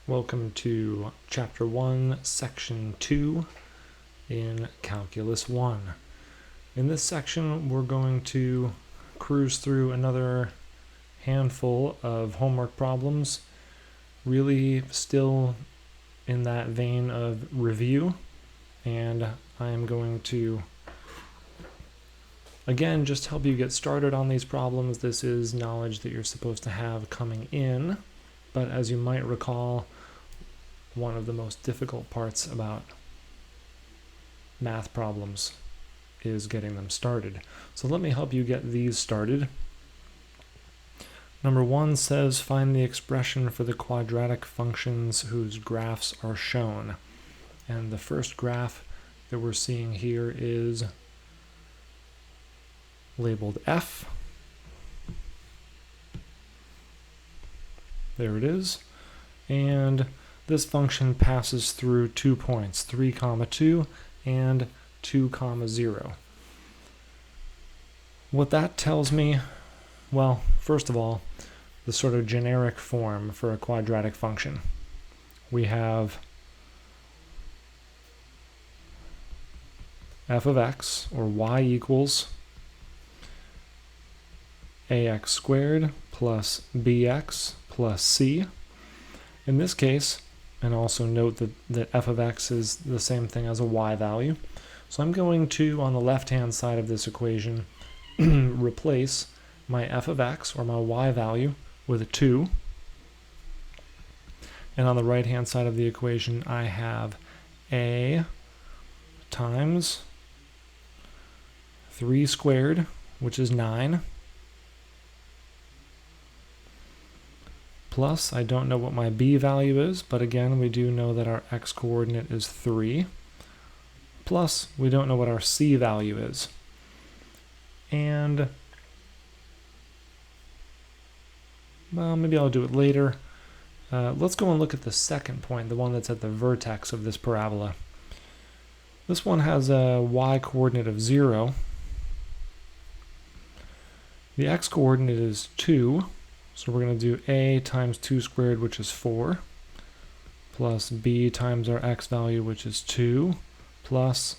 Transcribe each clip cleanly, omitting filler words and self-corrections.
Welcome to Chapter 1, Section 2 in Calculus 1. In this section, we're going to cruise through another handful of homework problems, really still in that vein of review, and I am going to again just help you get started on these problems. This is knowledge that you're supposed to have coming in, but as you might recall, one of the most difficult parts about math problems is getting them started. So let me help you get these started. Number 1 says find the expression for the quadratic functions whose graphs are shown. And the first graph that we're seeing here is labeled F. There it is. And this function passes through 2 points, 3, 2 and 2, 0. What that tells me, well, first of all, the sort of generic form for a quadratic function. We have f of x, or y, equals ax squared plus bx plus c. In this case, and also note that f of x is the same thing as a y value. So I'm going to, on the left-hand side of this equation, replace my f of x, or my y value, with a 2. And on the right-hand side of the equation, I have a times 3 squared, which is 9, plus, I don't know what my b value is, but again, we do know that our x-coordinate is 3, plus, we don't know what our c value is. And, well, maybe I'll do it later. Let's go and look at the second point, the one that's at the vertex of this parabola. This one has a y-coordinate of 0. The x-coordinate is 2. So we're going to do a times 2 squared, which is 4, plus b times our x value, which is 2, plus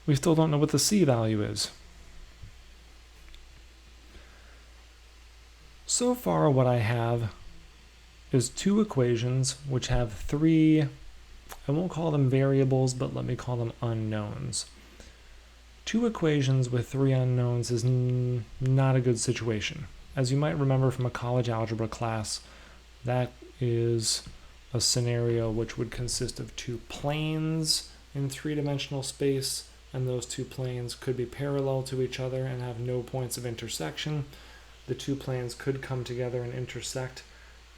we still don't know what the c value is. So far what I have is 2 equations which have 3, I won't call them variables, but let me call them unknowns. 2 equations with 3 unknowns is not a good situation. As you might remember from a college algebra class, that is a scenario which would consist of 2 planes in 3-dimensional space, and those 2 planes could be parallel to each other and have no points of intersection. The 2 planes could come together and intersect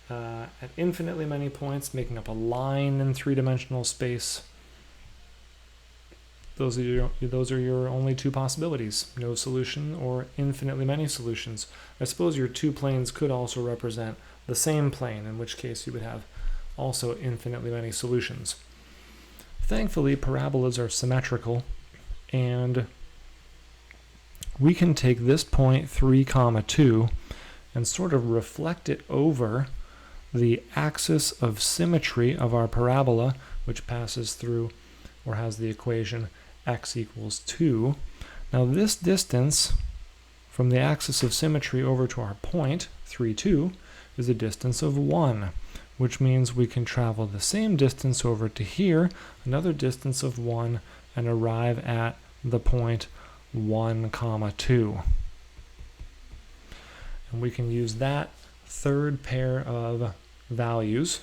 at infinitely many points, making up a line in 3-dimensional space. Those are your only 2 possibilities, no solution or infinitely many solutions. I suppose your 2 planes could also represent the same plane, in which case you would have also infinitely many solutions. Thankfully, parabolas are symmetrical, and we can take this point 3, 2 and sort of reflect it over the axis of symmetry of our parabola, which passes through or has the equation x equals 2. Now this distance from the axis of symmetry over to our point, 3, 2, is a distance of 1, which means we can travel the same distance over to here, another distance of 1, and arrive at the point 1, 2. And we can use that third pair of values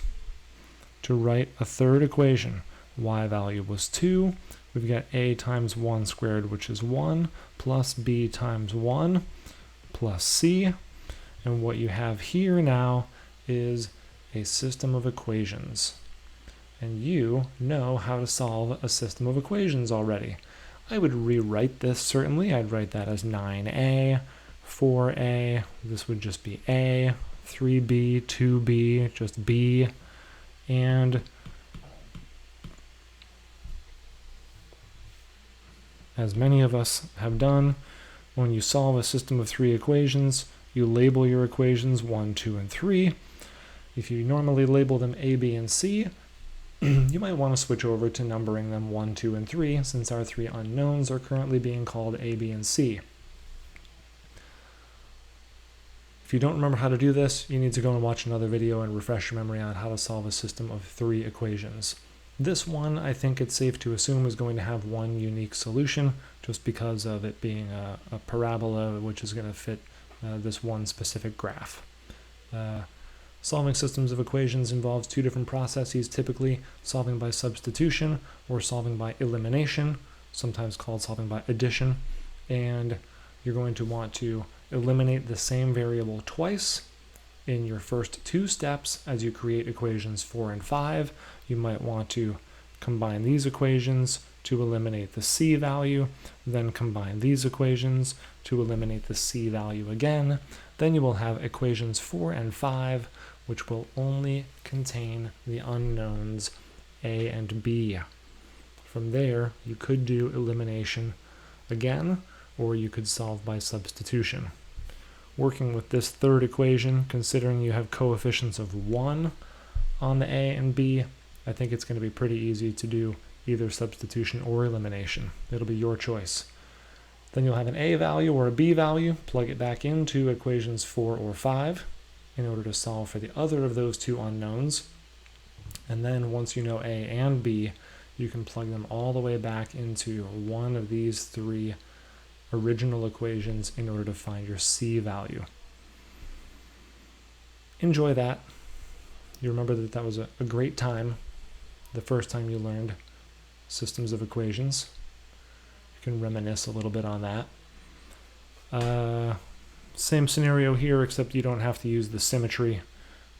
to write a third equation. Y value was 2. We've got a times 1 squared, which is 1, plus b times 1, plus c. And what you have here now is a system of equations. And you know how to solve a system of equations already. I would rewrite this, certainly. I'd write that as 9a, 4a, this would just be a, 3b, 2b, just b, and as many of us have done, when you solve a system of 3 equations, you label your equations 1, 2, and 3, If you normally label them A, B, and C, you might want to switch over to numbering them 1, 2, and 3, since our three unknowns are currently being called A, B, and C. If you don't remember how to do this, you need to go and watch another video and refresh your memory on how to solve a system of 3 equations. This one, I think it's safe to assume, is going to have one unique solution, just because of it being a parabola, which is going to fit this one specific graph. Solving systems of equations involves 2 different processes, typically solving by substitution or solving by elimination, sometimes called solving by addition. And you're going to want to eliminate the same variable twice in your first 2 steps as you create equations 4 and 5. You might want to combine these equations to eliminate the c value, then combine these equations to eliminate the c value again. Then you will have equations 4 and 5, which will only contain the unknowns a and b. From there, you could do elimination again, or you could solve by substitution. Working with this third equation, considering you have coefficients of 1 on the a and b, I think it's going to be pretty easy to do either substitution or elimination. It'll be your choice. Then you'll have an a value or a b value, plug it back into equations 4 or 5 in order to solve for the other of those 2 unknowns. And then once you know a and b, you can plug them all the way back into one of these 3 original equations in order to find your c value. Enjoy that. You remember that that was a great time the first time you learned systems of equations. You can reminisce a little bit on that. Same scenario here, except you don't have to use the symmetry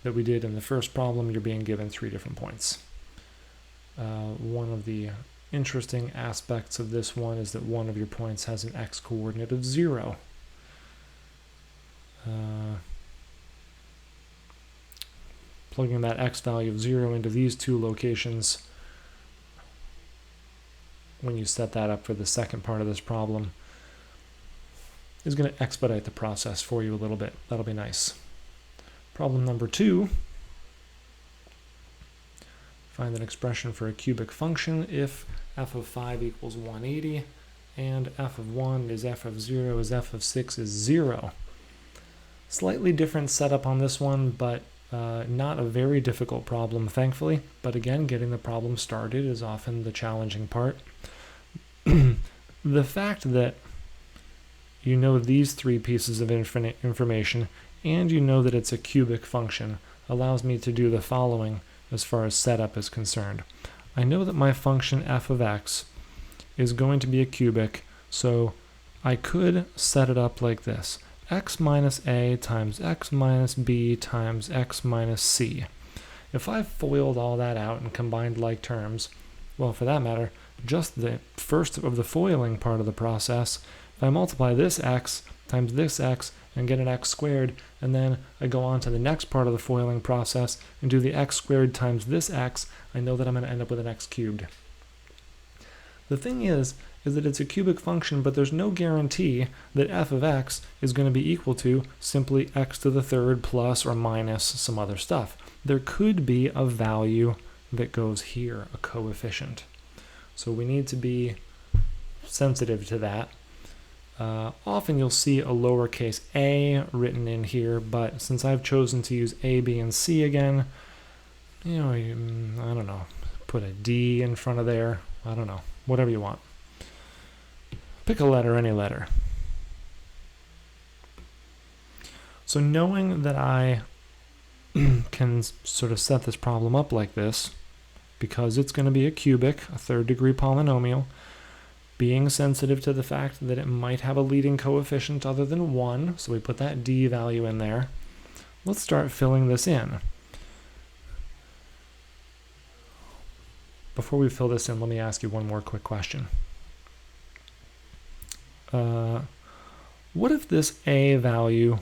that we did in the first problem. You're being given 3 different points. One of the interesting aspects of this one is that one of your points has an x coordinate of 0. Plugging that x value of 0 into these 2 locations, when you set that up for the second part of this problem, is going to expedite the process for you a little bit. That'll be nice. Problem number 2. Find an expression for a cubic function if f of 5 equals 180 and f of 1 is f of 0 is f of 6 is 0. Slightly different setup on this one, but not a very difficult problem, thankfully. But again, getting the problem started is often the challenging part. The fact that you know these 3 pieces of information and you know that it's a cubic function allows me to do the following as far as setup is concerned. I know that my function f of x is going to be a cubic, so I could set it up like this: x minus a times x minus b times x minus c. If I FOILed all that out and combined like terms, well, for that matter, just the first of the foiling part of the process, if I multiply this x times this x and get an x squared, and then I go on to the next part of the foiling process and do the x squared times this x, I know that I'm going to end up with an x cubed. The thing is that it's a cubic function, but there's no guarantee that f of x is going to be equal to simply x to the third plus or minus some other stuff. There could be a value that goes here, a coefficient. So we need to be sensitive to that. Often you'll see a lowercase a written in here, but since I've chosen to use a, b, and c again, you know, I don't know, put a d in front of there, I don't know, whatever you want. Pick a letter, any letter. So knowing that I can sort of set this problem up like this, because it's going to be a cubic, a 3rd degree polynomial, being sensitive to the fact that it might have a leading coefficient other than 1, so we put that d value in there. Let's start filling this in. Before we fill this in, let me ask you one more quick question. What if this a value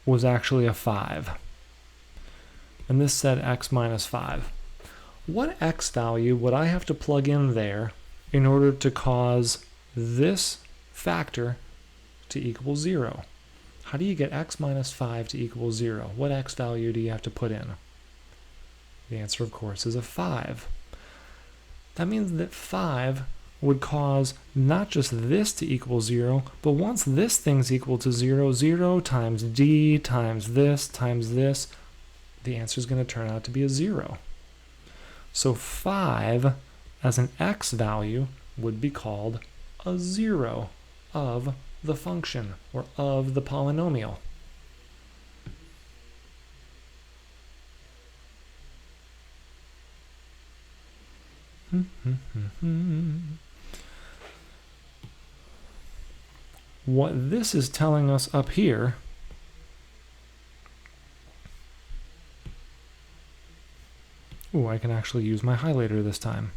was actually a 5? And this said x minus 5. What x value would I have to plug in there in order to cause this factor to equal 0? How do you get x minus 5 to equal 0? What x value do you have to put in? The answer, of course, is a 5. That means that 5 would cause not just this to equal 0, but once this thing's equal to 0, 0 times d times this, the answer is going to turn out to be a 0. So 5 as an x value would be called a 0 of the function, or of the polynomial. What this is telling us up here I can actually use my highlighter this time.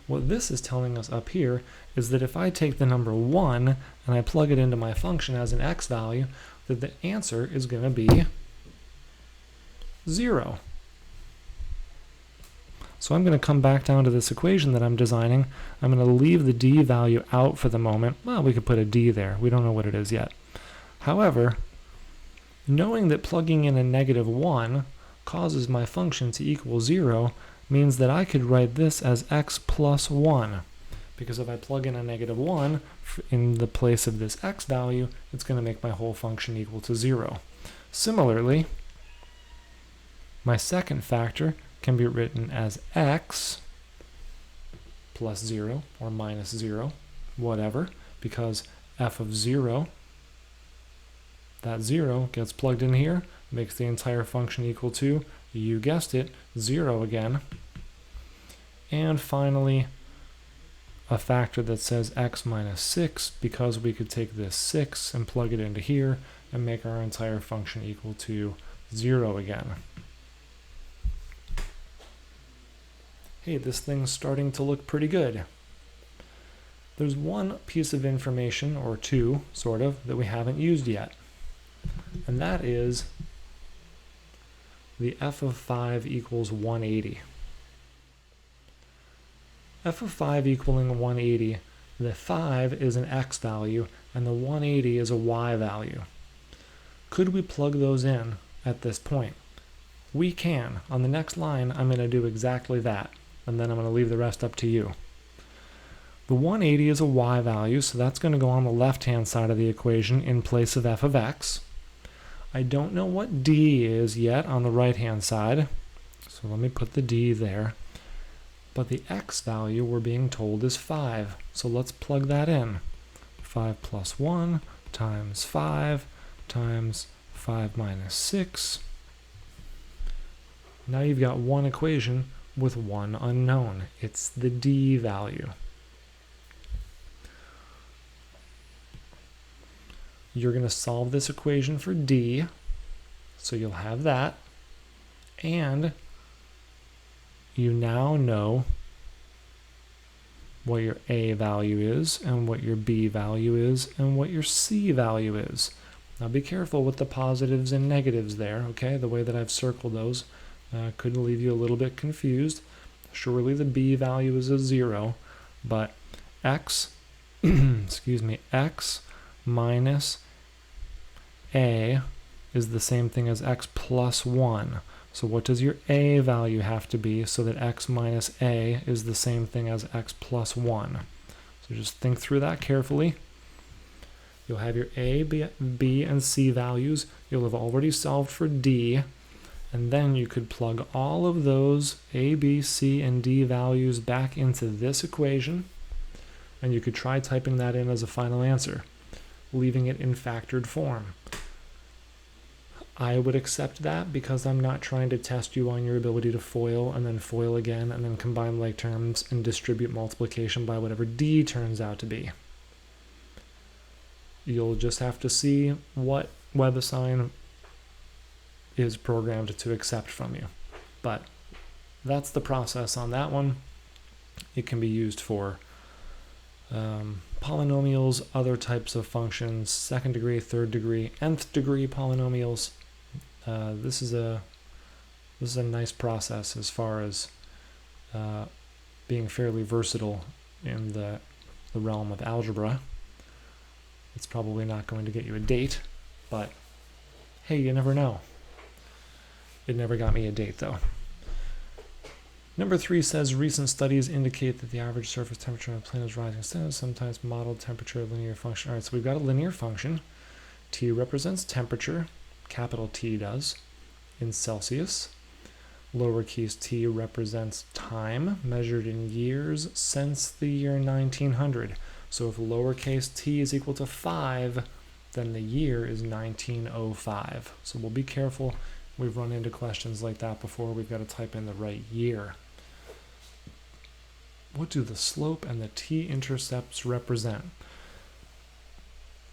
What this is telling us up here is that if I take the number 1 and I plug it into my function as an x value, that the answer is going to be 0. So I'm going to come back down to this equation that I'm designing. I'm going to leave the d value out for the moment. Well, we could put a d there. We don't know what it is yet. However, knowing that plugging in a negative 1 causes my function to equal 0 means that I could write this as x plus 1. Because if I plug in a negative 1 in the place of this x value, it's going to make my whole function equal to 0. Similarly, my second factor can be written as x plus 0 or minus 0, whatever, because f of 0, that 0 gets plugged in here, makes the entire function equal to, you guessed it, 0 again. And finally, a factor that says x minus 6, because we could take this 6 and plug it into here and make our entire function equal to 0 again. Hey, this thing's starting to look pretty good. There's one piece of information, or two, sort of, that we haven't used yet. And that is the f of 5 equals 180. F of 5 equaling 180, the 5 is an x value, and the 180 is a y value. Could we plug those in at this point? We can. On the next line, I'm going to do exactly that, and then I'm going to leave the rest up to you. The 180 is a y value, so that's going to go on the left-hand side of the equation in place of f of x. I don't know what d is yet on the right-hand side, so let me put the d there. But the x value we're being told is 5, so let's plug that in. 5 plus 1 times 5 times 5 minus 6. Now you've got one equation with one unknown. It's the d value. You're going to solve this equation for d, so you'll have that, and you now know what your a value is, and what your b value is, and what your c value is. Now be careful with the positives and negatives there, okay? The way that I've circled those could leave you a little bit confused. Surely the b value is a 0, but x, excuse me, x minus a is the same thing as x plus 1. So what does your a value have to be so that x minus a is the same thing as x plus 1? So just think through that carefully. You'll have your a, b, and c values. You'll have already solved for d, and then you could plug all of those a, b, c, and d values back into this equation, and you could try typing that in as a final answer, leaving it in factored form. I would accept that because I'm not trying to test you on your ability to FOIL and then FOIL again and then combine like terms and distribute multiplication by whatever d turns out to be. You'll just have to see what WebAssign is programmed to accept from you. But that's the process on that one. It can be used for polynomials, other types of functions, second degree, third degree, nth degree polynomials. This is a nice process as far as being fairly versatile in the realm of algebra. It's probably not going to get you a date, but hey, you never know. It never got me a date though. Number 3 says recent studies indicate that the average surface temperature on a plane is rising steadily, sometimes modeled temperature linear function. All right, so we've got a linear function. T represents temperature, capital T does, in Celsius. Lowercase t represents time, measured in years since the year 1900. So if lowercase t is equal to 5, then the year is 1905. So we'll be careful. We've run into questions like that before. We've got to type in the right year. What do the slope and the t-intercepts represent?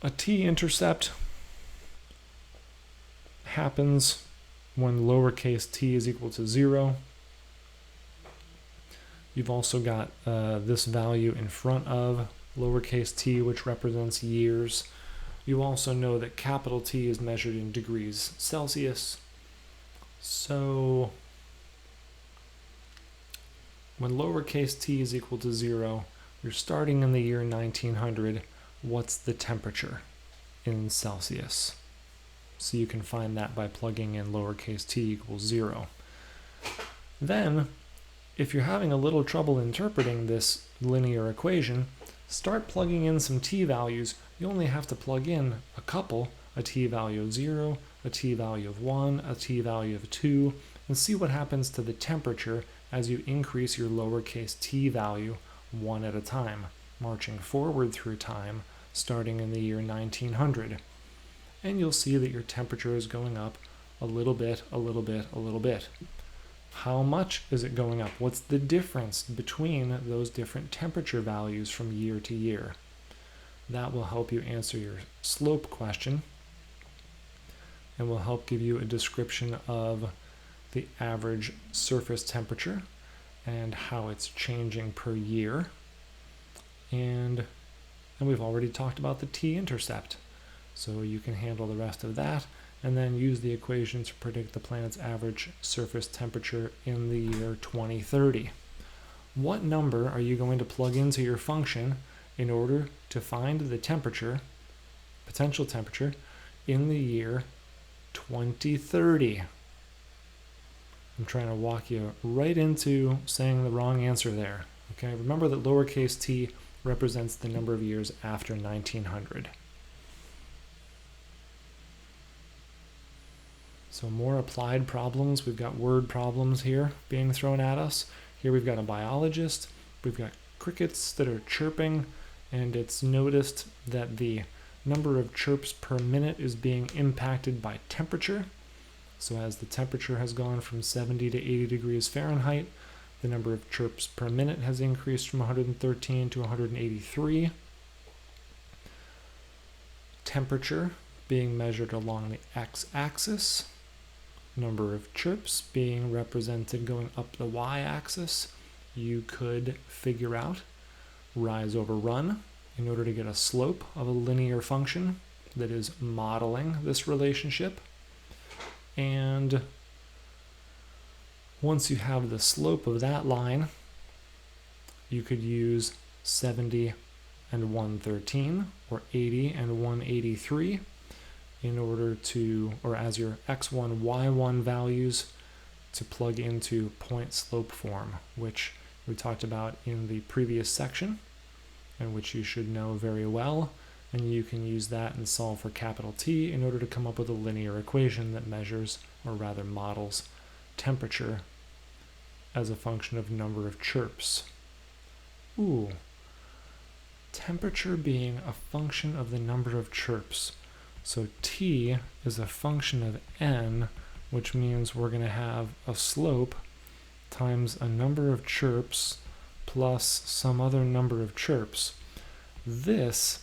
A t-intercept happens when lowercase t is equal to 0. You've also got this value in front of lowercase t, which represents years. You also know that capital T is measured in degrees Celsius. So when lowercase t is equal to 0, you're starting in the year 1900. What's the temperature in Celsius? So you can find that by plugging in lowercase t equals 0. Then, if you're having a little trouble interpreting this linear equation, start plugging in some t values. You only have to plug in a couple, a t value of 0, a t value of 1, a t value of 2, and see what happens to the temperature as you increase your lowercase t value one at a time, marching forward through time, starting in the year 1900. And you'll see that your temperature is going up a little bit, a little bit, a little bit. How much is it going up? What's the difference between those different temperature values from year to year? That will help you answer your slope question and will help give you a description of the average surface temperature and how it's changing per year. And we've already talked about the t-intercept. So you can handle the rest of that and then use the equation to predict the planet's average surface temperature in the year 2030. What number are you going to plug into your function in order to find the temperature, potential temperature, in the year 2030? I'm trying to walk you right into saying the wrong answer there. Okay, remember that lowercase t represents the number of years after 1900. So more applied problems. We've got word problems here being thrown at us. Here we've got a biologist. We've got crickets that are chirping, and it's noticed that the number of chirps per minute is being impacted by temperature. So as the temperature has gone from 70 to 80 degrees Fahrenheit, the number of chirps per minute has increased from 113 to 183. Temperature being measured along the x-axis. Number of chirps being represented going up the y-axis. You could figure out rise over run in order to get a slope of a linear function that is modeling this relationship. And once you have the slope of that line, you could use 70 and 113 or 80 and 183 in order to, or as your x1, y1 values to plug into point slope form, which we talked about in the previous section and which you should know very well. And you can use that and solve for capital T in order to come up with a linear equation that measures, or rather models, temperature as a function of number of chirps. Ooh, temperature being a function of the number of chirps. So T is a function of n, which means we're going to have a slope times a number of chirps plus some other number of chirps. This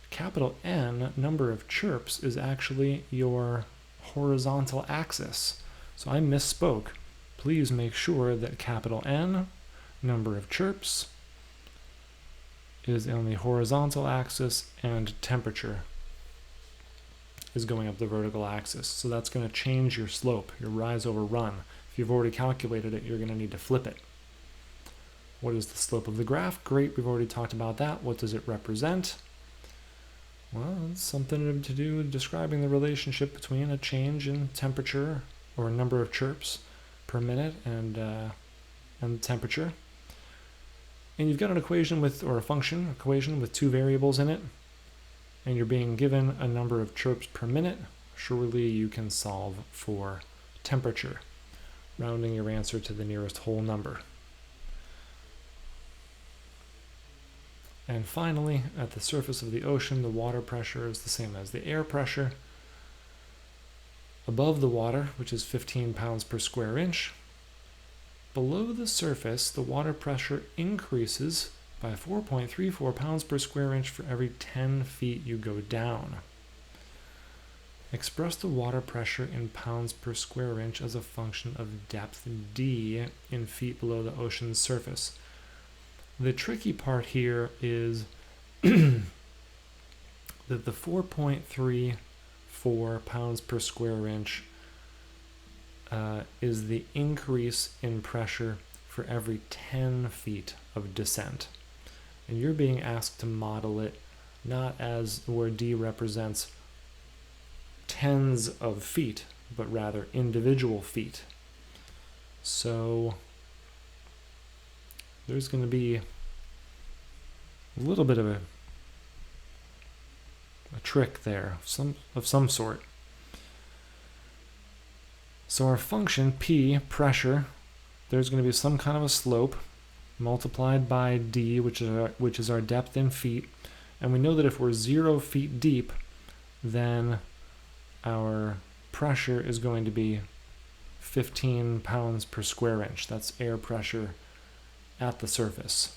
capital N number of chirps is actually your horizontal axis. So I misspoke. Please make sure that capital N number of chirps is on the horizontal axis and temperature is going up the vertical axis. So that's going to change your slope, your rise over run. If you've already calculated it, you're going to need to flip it. What is the slope of the graph? Great, we've already talked about that. What does it represent? Well, it's something to do with describing the relationship between a change in temperature or number of chirps per minute and temperature. And you've got an equation with, or a function equation with two variables in it, and you're being given a number of chirps per minute. Surely you can solve for temperature, rounding your answer to the nearest whole number. And finally, at the surface of the ocean, the water pressure is the same as the air pressure. Above the water, which is 15 pounds per square inch, below the surface, the water pressure increases by 4.34 pounds per square inch for every 10 feet you go down. Express the water pressure in pounds per square inch as a function of depth d in feet below the ocean's surface. The tricky part here is that the 4.34 pounds per square inch is the increase in pressure for every 10 feet of descent. And you're being asked to model it not as where d represents tens of feet, but rather individual feet. So there's going to be a little bit of a trick there of some sort. So our function p, pressure, there's going to be some kind of a slope multiplied by d, which is our depth in feet. And we know that if we're 0 feet deep, then our pressure is going to be 15 pounds per square inch. That's air pressure at the surface.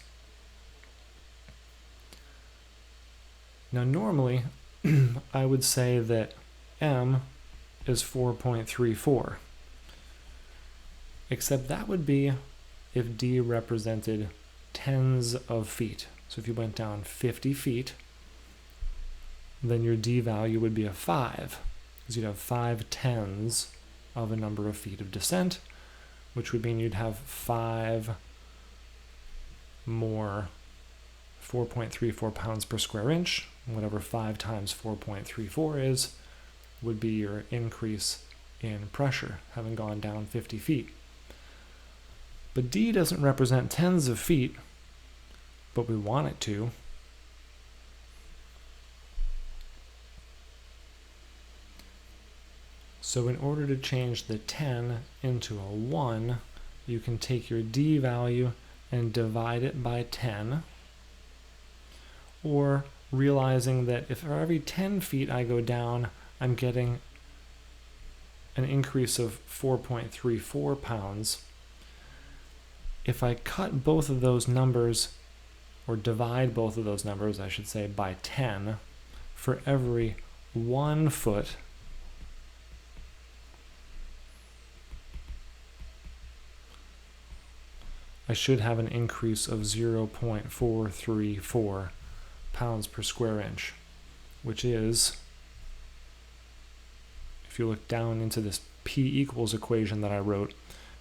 Now normally, I would say that m is 4.34, except that would be if d represented tens of feet. So if you went down 50 feet, then your d value would be a 5, because you'd have 5 tens of a number of feet of descent, which would mean you'd have 5 more 4.34 pounds per square inch. Whatever 5 times 4.34 is, would be your increase in pressure, having gone down 50 feet. But d doesn't represent tens of feet, but we want it to. So in order to change the 10 into a 1, you can take your d value and divide it by 10, or realizing that if for every 10 feet I go down, I'm getting an increase of 4.34 pounds. If I cut both of those numbers, or divide both of those numbers, I should say, by 10, for every 1 foot, I should have an increase of 0.434 pounds per square inch, which is, if you look down into this p equals equation that I wrote,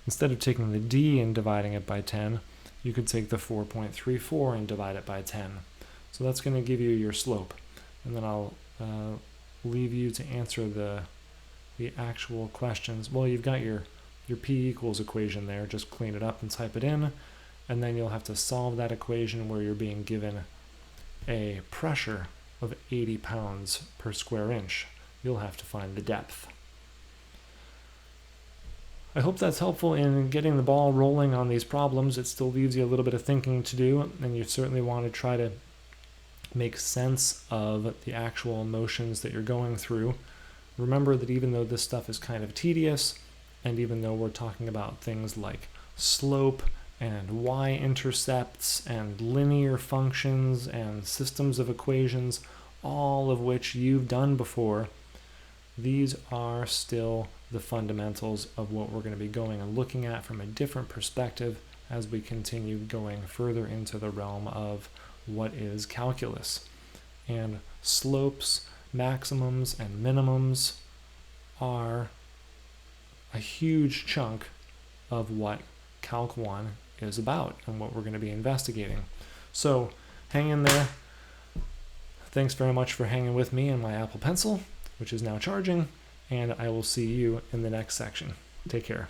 instead of taking the d and dividing it by 10, you could take the 4.34 and divide it by 10. So that's going to give you your slope. And then I'll leave you to answer the actual questions. Well, you've got your p equals equation there. Just clean it up and type it in. And then you'll have to solve that equation where you're being given a pressure of 80 pounds per square inch. You'll have to find the depth. I hope that's helpful in getting the ball rolling on these problems. It still leaves you a little bit of thinking to do, and you certainly want to try to make sense of the actual motions that you're going through. Remember that even though this stuff is kind of tedious, and even though we're talking about things like slope and y-intercepts and linear functions and systems of equations, all of which you've done before, these are still the fundamentals of what we're going to be going and looking at from a different perspective as we continue going further into the realm of what is calculus. And slopes, maximums, and minimums are a huge chunk of what Calc 1 is about and what we're going to be investigating. So hang in there. Thanks very much for hanging with me and my Apple Pencil, which is now charging, and I will see you in the next section. Take care.